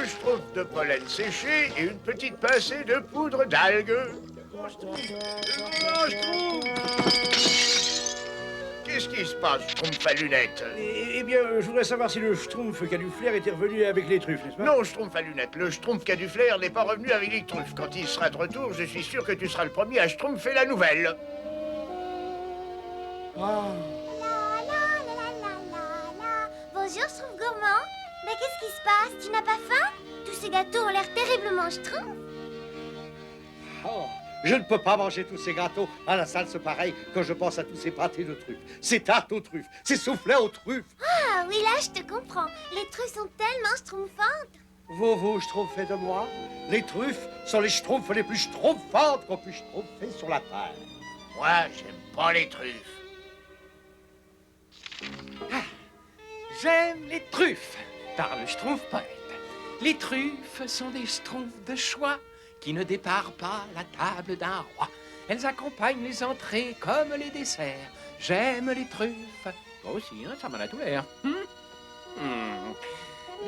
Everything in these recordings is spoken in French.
schtroumpf de pollen séché et une petite pincée de poudre d'algues. Qu'est-ce qui se passe, schtroumpf à lunettes? Eh bien, je voudrais savoir si le schtroumpf qui a du flair était revenu avec les truffes, n'est-ce pas? Non, schtroumpf à lunettes, le schtroumpf qui a du flair n'est pas revenu avec les truffes. Quand il sera de retour, je suis sûr que tu seras le premier à schtroumpfer la nouvelle. Bonjour, Schtroumpf gourmand. Mais qu'est-ce qui se passe? Tu n'as pas faim? Tous ces gâteaux ont l'air terriblement schtroumpfs. Oh, je ne peux pas manger tous ces gâteaux à la salse pareil quand je pense à tous ces pâtés de truffes, ces tartes aux truffes, ces soufflets aux truffes. Ah oui, là, je te comprends. Les truffes sont tellement schtroumpfantes. Vous schtroumpfez de moi? Les truffes sont les schtroumpfs les plus schtroumpfantes qu'on puisse schtroumpfer sur la terre. Moi, j'aime pas les truffes. J'aime les truffes, par le Schtroumpf poète. Les truffes sont des schtroumpfs de choix qui ne déparent pas la table d'un roi. Elles accompagnent les entrées comme les desserts. J'aime les truffes. Toi aussi, hein, ça m'en a tout l'air.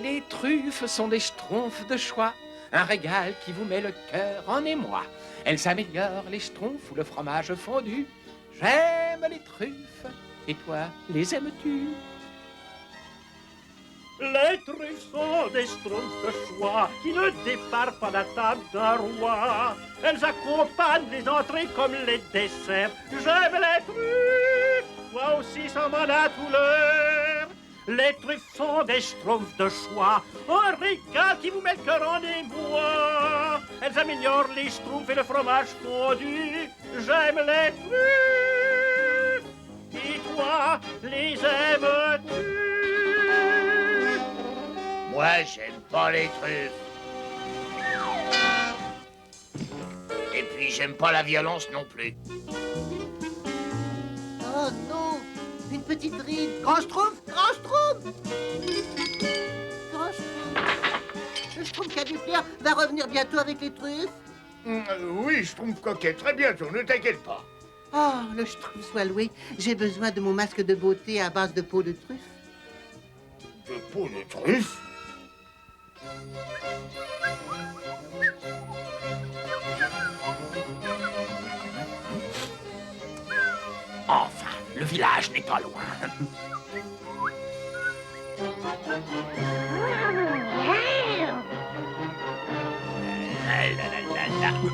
Les truffes sont des schtroumpfs de choix, un régal qui vous met le cœur en émoi. Elles améliorent les schtroumpfs ou le fromage fondu. J'aime les truffes. Et toi, les aimes-tu? Les truffes sont des schtroumpfs de choix qui ne déparent pas la table d'un roi. Elles accompagnent les entrées comme les desserts. J'aime les truffes, toi aussi ça m'en a tout l'air. Les truffes sont des schtroumpfs de choix, un régal qui vous met le cœur en émoi. Elles améliorent les schtroumpfs et le fromage fondu. J'aime les truffes, et toi, les aimes-tu? Moi, j'aime pas les truffes. Et puis, j'aime pas la violence non plus. Oh non, une petite ride. Grand Schtroumpf, Grand Schtroumpf. Grand Schtroumpf. Le Schtroumpf qui a du flair va revenir bientôt avec les truffes. Oui, schtroumpf coquet, très bientôt, ne t'inquiète pas. Oh, le Schtroumpf soit loué. J'ai besoin de mon masque de beauté à base de peau de truffe. De peau de truffe? Enfin, le village n'est pas loin.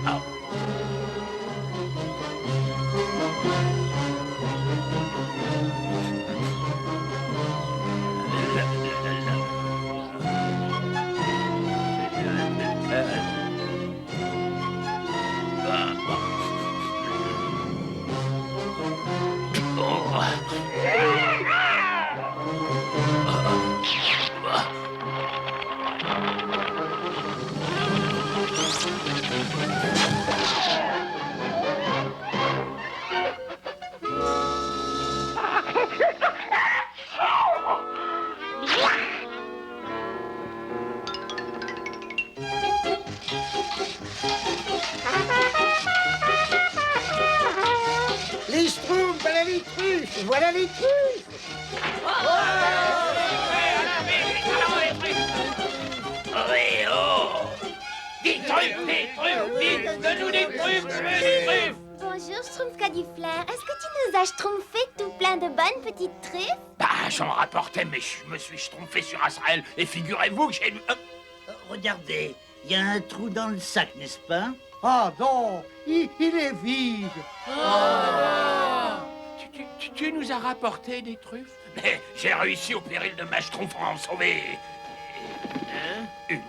Oh. Les schtroumpfs, voilà les truffes, voilà les truffes. Oui, oh! Des truffes, des truffes, vite, donne-nous des truffes, je veux des truffes! Bonjour, Schtroumpf qui a du flair. Est-ce que tu nous as schtroumpfé tout plein de bonnes petites truffes? Bah, j'en rapportais, mais je me suis schtroumpfé sur Azrael, et figurez-vous que j'ai... Regardez, il y a un trou dans le sac, n'est-ce pas? Ah non, il est vide. Tu nous as rapporté des truffes? Mais j'ai réussi au péril de ma schtroumpf à en sauver... une.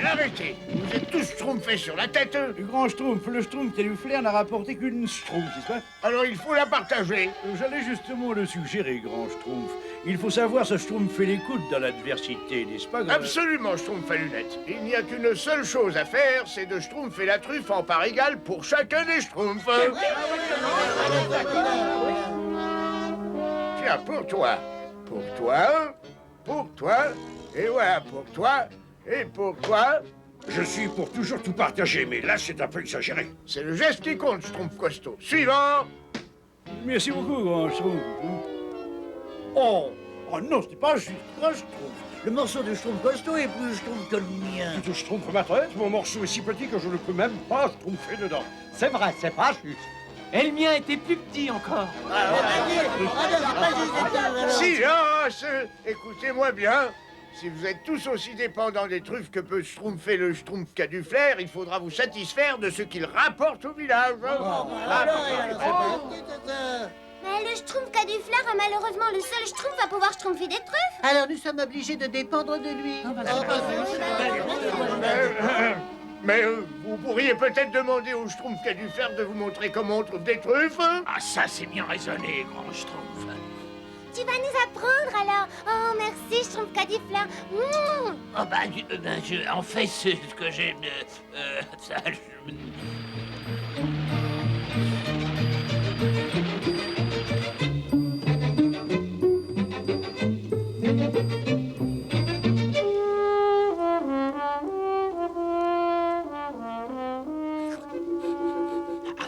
Arrêtez. Vous êtes tous schtroumpfés sur la tête. Le grand schtroumpf, le schtroumpf qui a du flair n'a rapporté qu'une schtroumpf, n'est-ce pas? Alors, il faut la partager. J'allais justement le suggérer, grand schtroumpf. Il faut savoir se schtroumpfer les coudes dans l'adversité, n'est-ce pas? Absolument, schtroumpf à lunettes. Il n'y a qu'une seule chose à faire, c'est de schtroumpfer la truffe en part égale pour chacun des schtroumpfs. Tiens, pour toi, et voilà, pour toi, et pour toi. Je suis pour toujours tout partager, mais là, c'est un peu exagéré. C'est le geste qui compte, schtroumpf costaud. Suivant. Merci beaucoup, grand schtroumpf. Oh, oh non, ce n'est pas juste, grand Schtroumpf. Le morceau de Schtroumpf costaud est plus Schtroumpf que le mien. Tu te Schtroumpf ma tête, mon morceau est si petit que je ne peux même pas Schtroumpfer dedans. C'est vrai, c'est pas juste. Et le mien était plus petit encore. Silence! Écoutez-moi bien. Si vous êtes tous aussi dépendants des truffes que peut schtroumpfer le schtroumpf qui a du flair, il faudra vous satisfaire de ce qu'il rapporte au village. Mais le schtroumpf qui a du flair est malheureusement le seul schtroumpf à pouvoir schtroumpfer des truffes. Alors nous sommes obligés de dépendre de lui. Mais vous pourriez peut-être demander au schtroumpf qui a du flair de vous montrer comment on trouve des truffes. Ah, ça, c'est bien raisonné, grand Schtroumpf. Tu vas nous apprendre alors. Oh, merci, schtroumpf qui a du flair. Oh, en fait, c'est ce que j'ai... ça,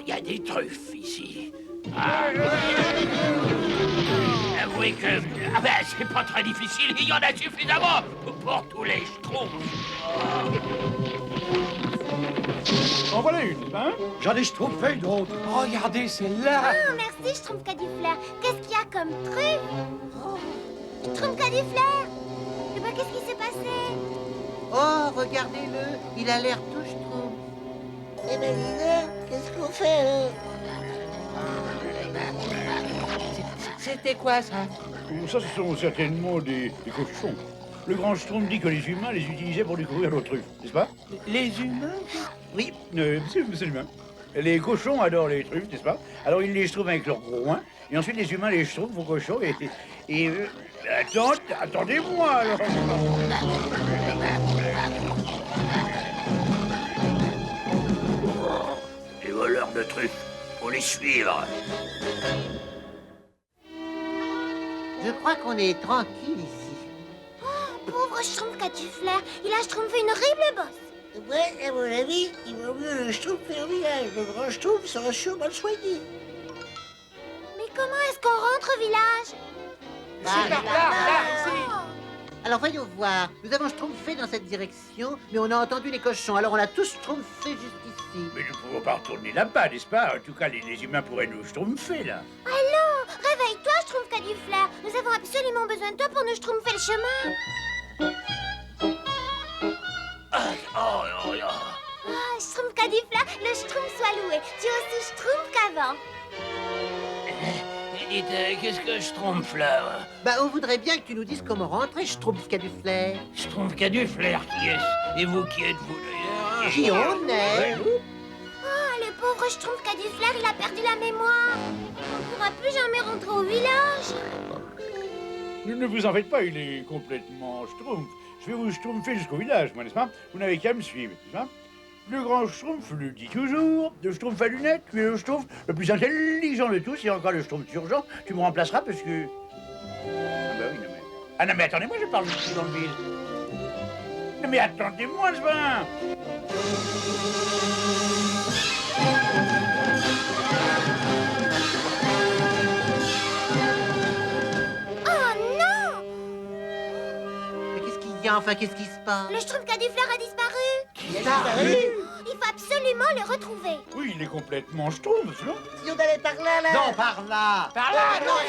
il y a des truffes ici. Avouez que... c'est pas très difficile, il y en a suffisamment pour tous les Schtroumpfs. En voilà une, hein? J'en ai Schtroumpfé une autre. Regardez celle-là. Oh, merci, schtroumpf qui a du flair. Qu'est-ce qu'il y a comme truffe? Schtroumpf qui a du flair. Eh ben, qu'est-ce qui s'est passé? Oh, regardez-le, il a l'air tout schtroumpf. Eh ben, qu'est-ce qu'on fait? C'était quoi ça? Ça, ce sont certainement des cochons. Le grand Schtroumpf dit que les humains les utilisaient pour découvrir leurs truffes, n'est-ce pas? Les humains? Oui, c'est l'humain. Les cochons adorent les truffes, n'est-ce pas? Alors ils les schtroumpfent avec leurs groins, et ensuite les humains les schtroumpfent aux cochons, attendez-moi alors. Les voleurs de truffes, faut les suivre. Je crois qu'on est tranquille ici. Pauvre schtroumpf qui a du flair. Il a schtroumpfé une horrible bosse. Ouais, à mon avis, il vaut mieux le Schtroumpf au village. Le grand Schtroumpf sera sûrement soigné. Mais comment est-ce qu'on rentre au village? Alors voyons voir, nous avons schtroumpfé dans cette direction, mais on a entendu les cochons, alors on a tous schtroumpfé juste ici. Mais nous ne pouvons pas retourner là-bas, n'est-ce pas? En tout cas, les humains pourraient nous schtroumpfer, là. Allons, réveille-toi, schtroumpf qui a du flair. Nous avons absolument besoin de toi pour nous schtroumpfer le chemin. Ah, schtroumpf qui a du flair, le schtroumpf soit loué. Tu es aussi schtroumpf qu'avant. Dites, qu'est-ce que Schtroumpf là? Bah on voudrait bien que tu nous dises comment rentrer, schtroumpf qui a du flair. Schtroumpf qui a du flair, qui est-ce? Et vous, qui êtes-vous d'ailleurs? Qui on est? Oh, le pauvre schtroumpf qui a du flair, il a perdu la mémoire. On ne pourra plus jamais rentrer au village. Ne vous en faites pas, il est complètement schtroumpf. Je vais vous schtroumpfer jusqu'au village, moi, n'est-ce pas? Vous n'avez qu'à me suivre, n'est-ce pas? Le grand schtroumpf le dit toujours. Le schtroumpf à lunettes, tu es le schtroumpf le plus intelligent de tous. Et encore le schtroumpf urgent, tu me remplaceras parce que... Ah bah oui, non mais... Ah non mais attendez-moi, je parle tout dans le vide. Non mais attendez-moi, ce vin. Oh non! Mais qu'est-ce qu'il y a, enfin, qu'est-ce qui se passe? Le schtroumpf qui a du flair a disparu. Il faut absolument le retrouver. Oui, il est complètement schtroumpf, non? Si on allait par là, là. Non, par là. Par là, non!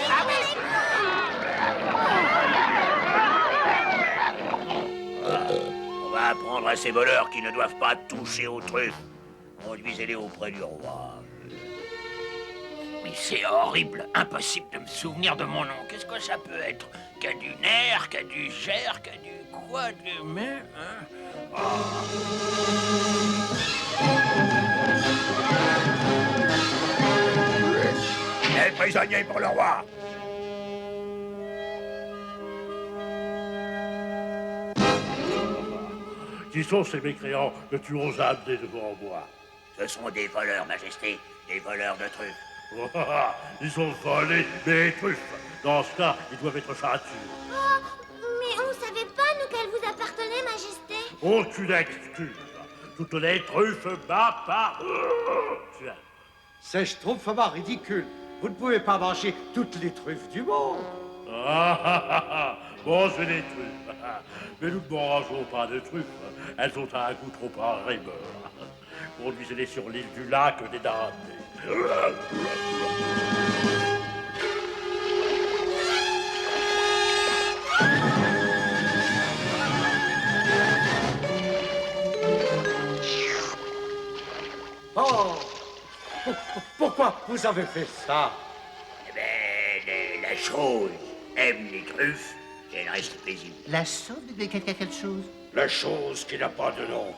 On va apprendre à ces voleurs qui ne doivent pas toucher aux truffes. Conduisez-les auprès du roi. Mais c'est horrible, impossible de me souvenir de mon nom. Qu'est-ce que ça peut être? Caduner, Caduger, Cadu quoi de mais hein? Les prisonniers pour le roi. Qui sont ces mécréants que tu oses amener devant moi? Ce sont des voleurs, Majesté, des voleurs de truffes. Ils ont volé mes truffes. Dans ce cas, ils doivent être châtiés. Oh, mais on ne savait pas, nous, qu'elle vous appartenait, Majesté. Aucune excuse. Toutes les truffes m'appartiennent. C'est schtroumpfement ridicule. Vous ne pouvez pas manger toutes les truffes du monde. Bon, c'est des trucs. Mais nous ne mangeons pas de trucs. Elles ont un goût trop horrible. Conduisez-les sur l'île du lac des damnés. Oh! Pourquoi vous avez fait ça? Eh ben, la chose aime les truffes et elle reste paisible. La sauve de quelque chose. La chose qui n'a pas de nom.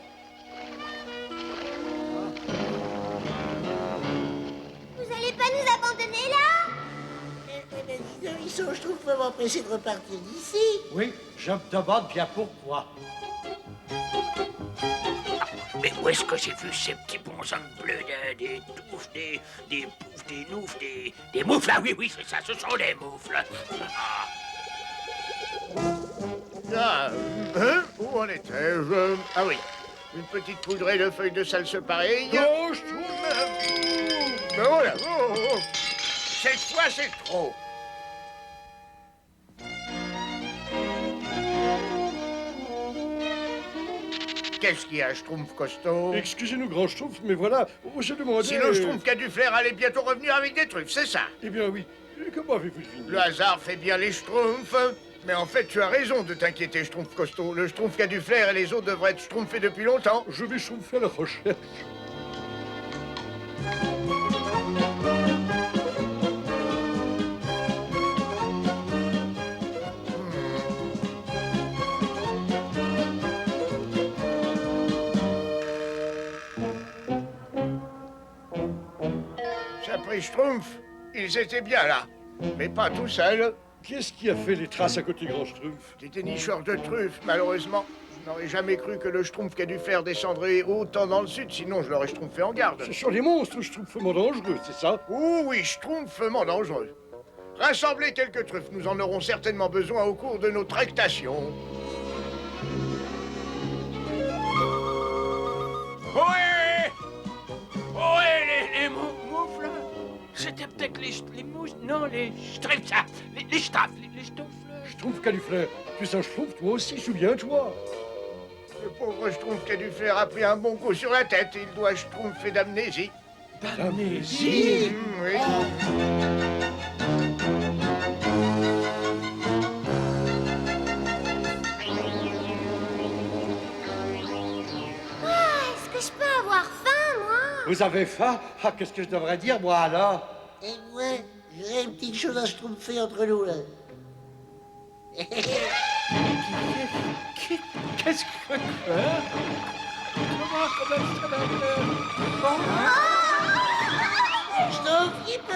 Vous allez pas nous abandonner là? Mais dis donc, ils sont, je trouve, vraiment pressés de repartir d'ici. Oui, je me demande bien pourquoi. Mais où est-ce que j'ai vu ces petits bonshommes bleus, des touffes, des poufs, des noufs, des moufles? Ah oui, c'est ça, ce sont des moufles. Ah, hein? Où en étais-je? Ah oui, une petite poudrée de feuilles de salse pareille. Non, je trouve... Ben voilà, oh. Cette fois, c'est trop. Qu'est-ce qu'il y a, Schtroumpf costaud? Excusez-nous, grand Schtroumpf, mais voilà, j'ai demandé... Si le Schtroumpf qui a du flair allait bientôt revenir avec des truffes, c'est ça? Eh bien oui, comment avez-vous deviné? Le hasard fait bien les Schtroumpfs. Mais en fait, tu as raison de t'inquiéter, Schtroumpf costaud. Le Schtroumpf qui a du flair et les autres devraient être schtroumpfés depuis longtemps. Je vais schtroumpfer à la recherche. Après Schtroumpf, ils étaient bien là. Mais pas tout seuls. Qu'est-ce qui a fait les traces à côté grand Schtroumpf? Des dénicheurs de truffes, malheureusement. Je n'aurais jamais cru que le Schtroumpf qui a dû faire descendrait autant dans le sud, sinon je l'aurais schtroumpfé en garde. Ce sont les monstres schtroumpfement dangereux, c'est ça? Oh oui, schtroumpfement dangereux. Rassemblez quelques truffes, nous en aurons certainement besoin au cours de nos tractations. Ohé! Ohé, les moufles! C'était peut-être les mousses... Non, les stripes, ça! Les staffs, les stoufles... Schtroumpf qui a du flair. Tu es un Schtroumpf, toi aussi, souviens-toi. Le pauvre Schtroumpf qui a dû faire a pris un bon coup sur la tête. Il doit schtroumpfer d'amnésie. D'amnésie? Oui. Est-ce que je peux avoir faim, moi? Vous avez faim? Ah, qu'est-ce que je devrais dire, moi, alors? Et moi, j'aurais une petite chose à schtroumpfer entre nous, là. Qu'est-ce que... Hein? Comment ça va Schtroumpf qui peut!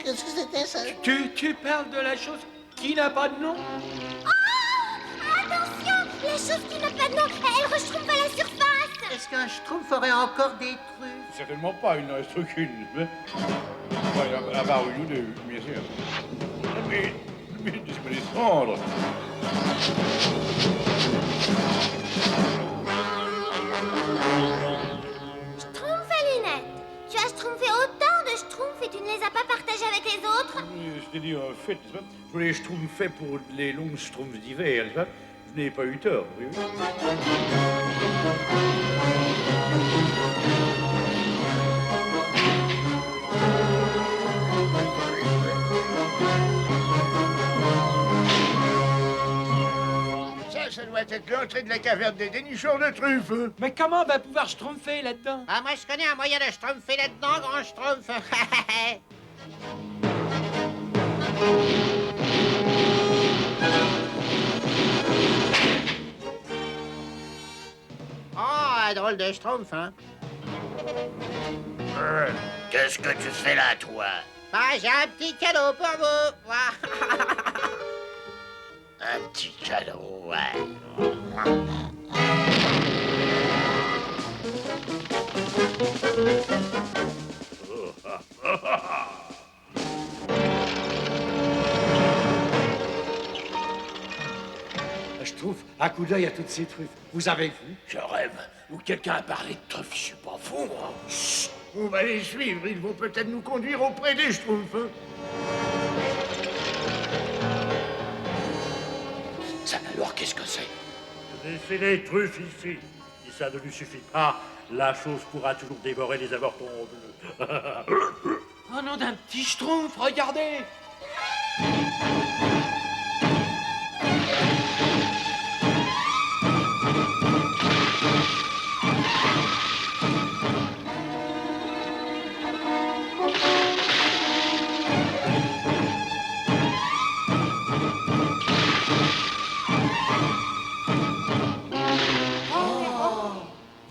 Qu'est-ce que c'était, ça? Tu parles de la chose qui n'a pas de nom? Attention! La chose qui n'a pas de nom, elle reschtroumpfe à la surface! Est-ce qu'un schtroumpf aurait encore des truffes? Certainement pas, il n'en reste aucune. Mais... Ouais, à part une ou deux, bien sûr. Mais laisse-moi les prendre. Schtroumpf à lunettes! Tu as schtroumpfé autant de schtroumpfs et tu ne les as pas partagés avec les autres? Je t'ai dit en fait, n'est-ce pas? Je voulais schtroumpfer pour les longues schtroumpfs d'hiver, n'est-ce pas? Je n'ai pas eu tort, oui. Ça doit être l'entrée de la caverne des dénicheurs de truffes. Mais comment va pouvoir schtroumpfer là-dedans? Ah, moi, je connais un moyen de schtroumpfer là-dedans, grand schtroumpf. Oh, un drôle de schtroumpf, hein? Qu'est-ce que tu fais là, toi? Bah, j'ai un petit cadeau pour vous. Un petit cadeau, ouais. Schtroumpf, un coup d'œil à toutes ces truffes. Vous avez vu? Je rêve. Ou quelqu'un a parlé de truffes, je suis pas fou, moi. Chut, on va les suivre, ils vont peut-être nous conduire auprès des Schtroumpfs. Hein. Ça, alors, qu'est-ce que c'est? Laissez les truffes ici. Si ça ne lui suffit pas, la chose pourra toujours dévorer les avortons bleus. Oh non, d'un petit schtroumpf, regardez!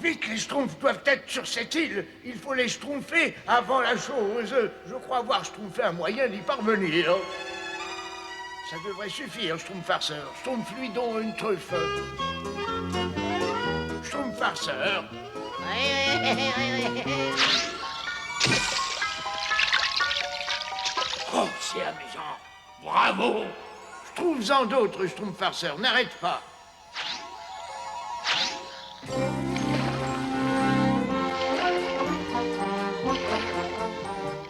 Vite, les Schtroumpfs doivent être sur cette île. Il faut les Schtroumpfer avant la chose. Je crois avoir Schtroumpfé un moyen d'y parvenir. Ça devrait suffire, Schtroumpf farceur. Schtroumpf-lui donc une truffe. Schtroumpf farceur. Oh, c'est amusant. Bravo. Trouve-en d'autres, Schtroumpf farceur. N'arrête pas.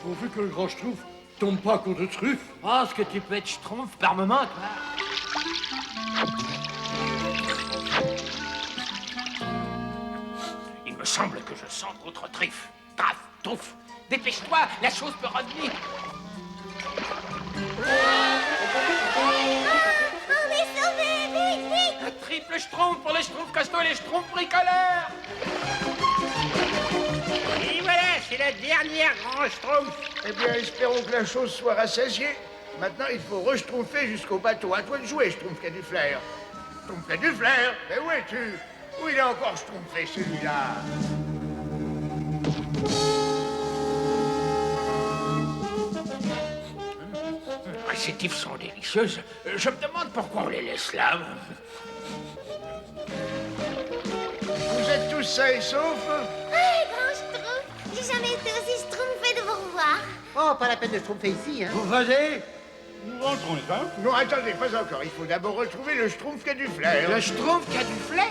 Pourvu que le grand Schtroumpf tombe pas à coup de truffes. Oh, ce que tu peux être schtroumpf par moment, toi. Il me semble que je sens d'autres trifs. Taf, touf. Dépêche-toi, la chose peut revenir. On est sauvés, vite, vite! Un triple schtroumpf pour les schtroumpfs costauds et les schtroumpfs bricoleurs. Et voilà, c'est la dernière grand Schtroumpf. Eh bien, espérons que la chose soit rassasiée. Maintenant, il faut re-schtroumpfer jusqu'au bateau. À toi de jouer, Schtroumpf qui a du flair. Schtroumpf qui a du flair. Et où es-tu? Où il est encore schtroumpfé, celui-là? Ces tifs sont délicieuses. Je me demande pourquoi on les laisse là. Vous êtes tous sains et saufs? Ah, grand Schtroumpf! J'ai jamais été aussi schtroumpfée de vous revoir. Oh, pas la peine de Schtroumpfer ici, hein. Vous venez? Nous rentrons, n'est-ce pas? Non, attendez, pas encore. Il faut d'abord retrouver le Schtroumpf qui a du flair. Le schtroumpf qui a du flair.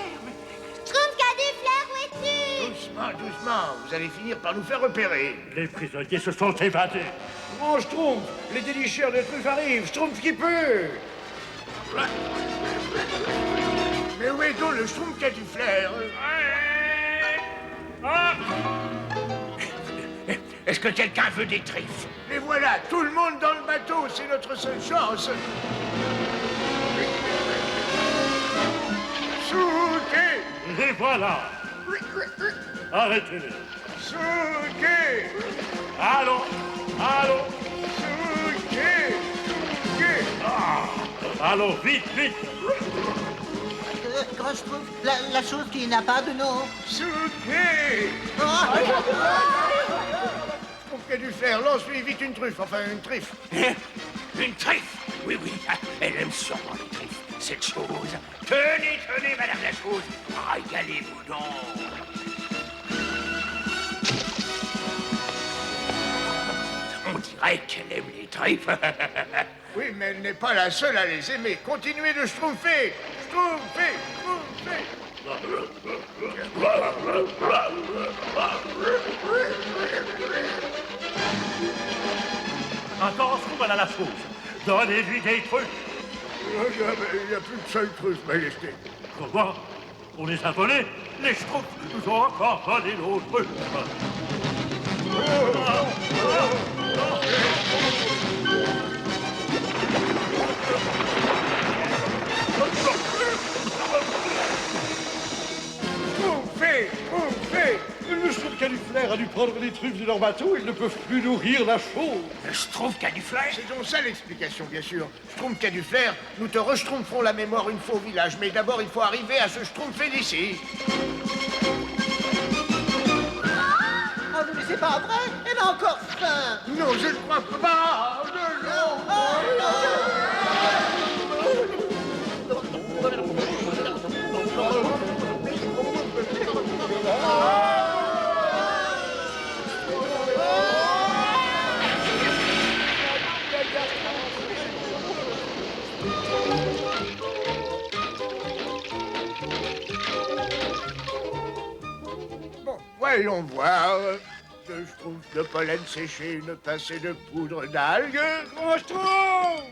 Schtroumpf qui a du flair, où es-tu? Doucement, doucement. Vous allez finir par nous faire repérer. Les prisonniers se sont évadés. Grand Schtroumpf, les délicheurs de truffes arrivent. Schtroumpf qui peut. Mais où est donc le Schtroumpf qui a du flair? Est-ce que quelqu'un veut des trifes? Et voilà, tout le monde dans le bateau. C'est notre seule chance. Souquet! Les voilà. Arrêtez-les. Souquet! Allons, allons. Souquet! Souquet! Allons, vite, vite. Grand Schtroumpf, la chose qui n'a pas de nom. Souquet! Oh, Schtroumpf qui a du flair. Lance-lui vite une truffe. Enfin, une triffe. Une triffe? Oui, oui, elle aime sûrement les triffes. Cette chose. Tenez, tenez, madame la chose. Régalez-vous donc. On dirait qu'elle aime les trifes. Oui, mais elle n'est pas la seule à les aimer. Continuez de schtroumpfer. Schtroumpfer, schtroumpfer. Attention, voilà la chose. Donnez-lui des trucs. Il n'y a plus de seule truffe, Majesté. Comment? On les a volés? Les Schtroumpfs nous ont encore volé nos trucs. Schtroumpfer, schtroumpfer. Le Schtroumpf qui a du flair a dû prendre les truffes de leur bateau. Ils ne peuvent plus nourrir la chose. Je trouve qu'il y a du flair. C'est donc ça l'explication, bien sûr. Schtroumpf qui a du flair, nous te reschtroumpferons la mémoire une fois au village. Mais d'abord, il faut arriver à se schtroumpfer d'ici. oh, mais c'est pas vrai. Elle a encore faim. Non, je ne crois pas. Non. Voyons voir. Deux schtroumpfs de pollen séché, une pincée de poudre d'algues. Grand Schtroumpf!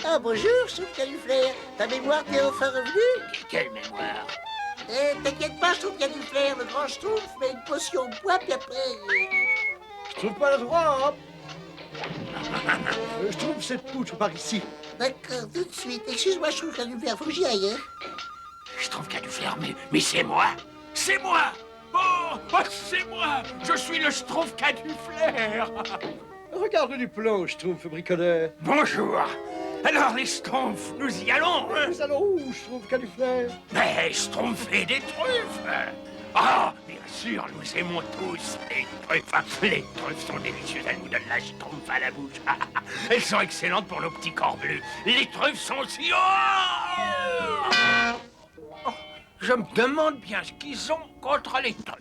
Ah, bonjour, Schtroumpf Cauliflaire. Ta mémoire t'est enfin revenue? Quelle mémoire? T'inquiète pas, Schtroumpf Cauliflaire, le grand Schtroumpf met une potion au bois, puis après... Je trouve pas le droit, hein. Je trouve cette poutre par ici. D'accord, tout de suite. Excuse-moi, Schtroumpf Cauliflaire, faut que j'y aille, hein. Je trouve qu'il y a du flair, mais c'est moi! C'est moi! Oh, c'est moi! Je suis le Schtroumpf qui a du flair! Regarde du plomb, je trouve, bricoleur. Bonjour! Alors les Schtroumpfs, nous y allons, hein? Nous allons où, je trouve, qu'a du flair? Mais Schtroumpfer des truffes! Ah, bien sûr, nous aimons tous les truffes. Les truffes sont délicieuses, elles nous donnent la schtroumpf à la bouche. Elles sont excellentes pour nos petits corps bleus. Les truffes sont aussi... Oh, je me demande bien ce qu'ils ont contre les truffes.